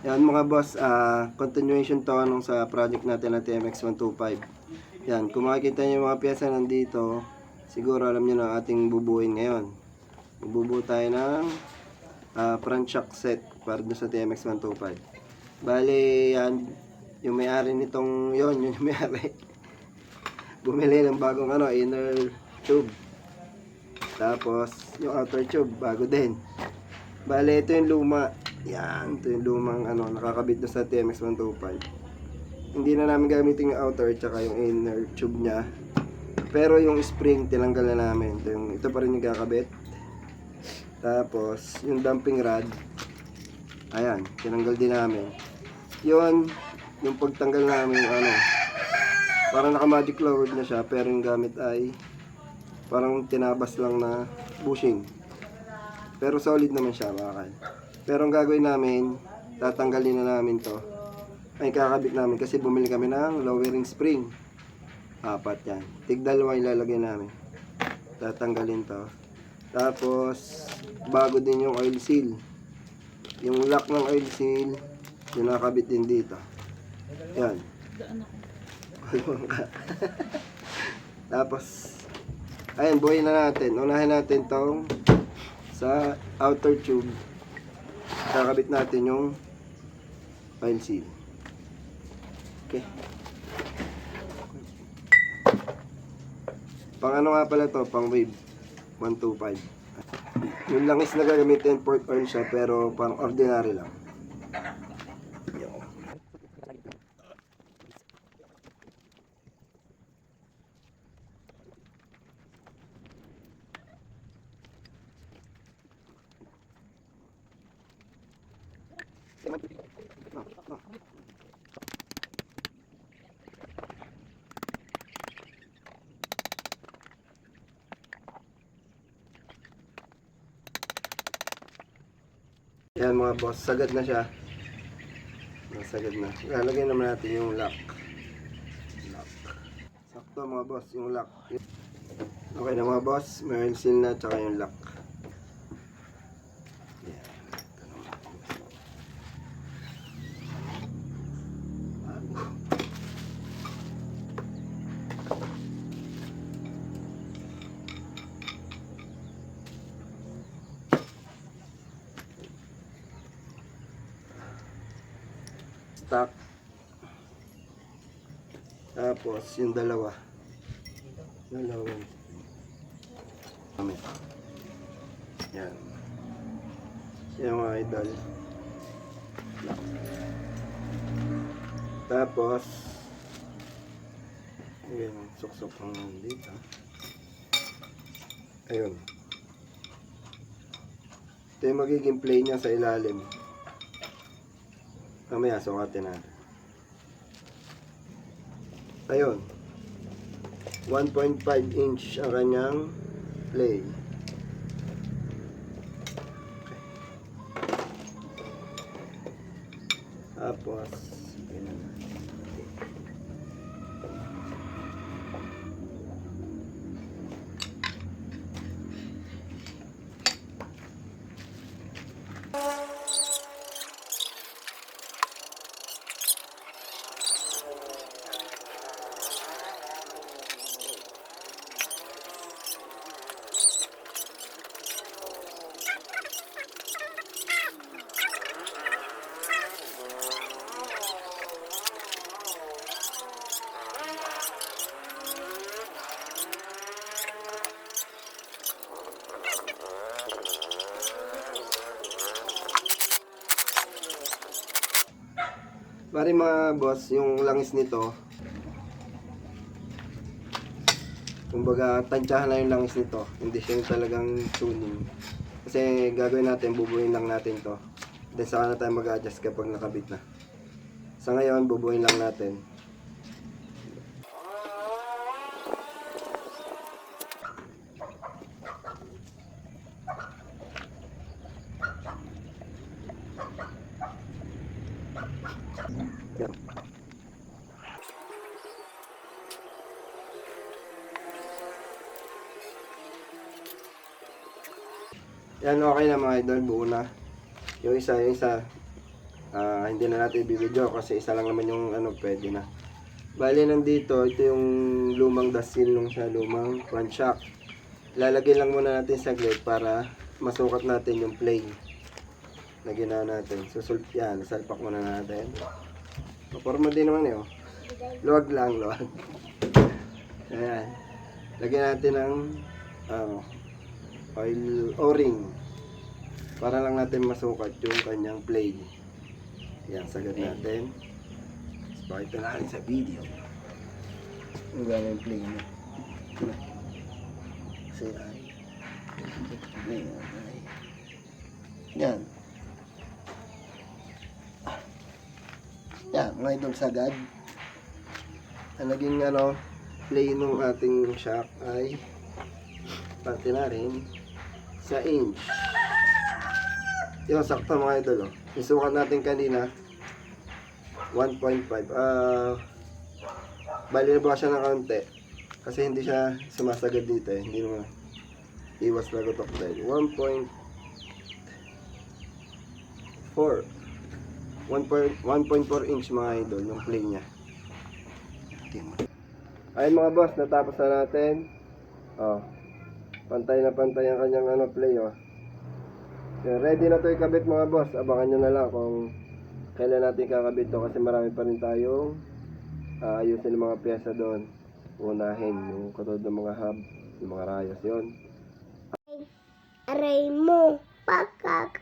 Yan mga boss, continuation to nung sa project natin na TMX125. Yan, kung makikita nyo yung mga pyesa nandito, siguro alam nyo na ating bubuuin ngayon. Bubuo tayo ng front shock set para doon sa TMX125. Bali, yan, yung may-ari nitong, yun yung may-ari. Bumili ng bagong inner tube. Tapos, yung outer tube, bago din. Bali, ito yung luma. Yan, ito yung lumang nakakabit na sa TMX125. Hindi na namin gamitin yung outer tsaka yung inner tube niya. Pero yung spring, tinanggal na namin. Ito pa rin yung kakabit. Tapos, yung dumping rod, ayan, tinanggal din namin. Yun, yung pagtanggal namin, parang naka-magic lowered na siya, pero yung gamit ay parang tinabas lang na bushing. Pero solid naman siya, bakal. Pero ang gagawin namin, tatanggalin na namin to. Ay, kakabit namin kasi bumili kami ng lowering spring. 4 yan. Tig-2 ilalagay namin. Tatanggalin to. Tapos, bago din yung oil seal. Yung lock ng oil seal, yung nakabit din dito. Yan. Tapos, ayun, buuin na natin. Unahin natin tong sa outer tube. Kakabit natin yung oil seal. Okay. Pang nga pala to, pang wave 125. Yung langis na gagamitin, port oil siya, pero pang ordinary lang. Yan mga boss, sagad na siya. Sagad na. Lalagyan naman natin yung lock. Sakto mga boss, yung lock. Okay na mga boss, may oil seal na tsaka yung lock. Stock. Tapos yung dalawa. Yan. Yan mga idol. Tapos ayan, suksok ang dito. Ayun. Ito yung magiging play niya sa ilalim. Mamaya sukatin natin. Ayun. 1.5 inch ang kanyang play. Tapos ganyan. Bari mga boss, yung langis nito, kumbaga tansyahan na yung langis nito, hindi siya yung talagang tuning. Kasi gagawin natin, bubuin lang natin to. Then saka na tayo mag-adjust kapag nakabit na. Sa ngayon, bubuin lang natin. Yan. Yan, okay na mga idol, buo na. Yung isa Hindi na natin i-video kasi isa lang naman yung ano, pwede na. Bali nandito, ito yung lumang dasil nung sa lumang crankshaft. Lalagay lang muna natin saglit para masukat natin yung plane na ginawa natin. Yan, salpak muna natin. Maporma din naman eh, oh. Luwag lang, luwag. Ayan. Lagyan natin ng oil o-ring para lang natin masukat yung kanyang plane. Yan, sagad natin. Pakita natin sa video. Ang gano'n yung plane niya. Kasi ay. Yan. Yan, mga idol sagad. Ang naging plane ng ating shock ay pati na rin sa inch. Yung sakto mga idol. Isukat natin kanina 1.5. Bali na ba siya ng kaunti kasi hindi siya sumasagad dito eh. Hindi naman iwas na gutok dahil 1.4 inch mga idol yung plane niya. Ayun mga boss, natapos na natin. Pantay na pantay ang kanyang play oh. So, ready na to ikabit mga boss. Abangan nyo na lang kung kailan natin kakabit to kasi marami pa rin tayong ayusin ng mga pyesa doon. Unahin yung katulad ng mga hub, yung mga rayos yon. Aray mo, pakak.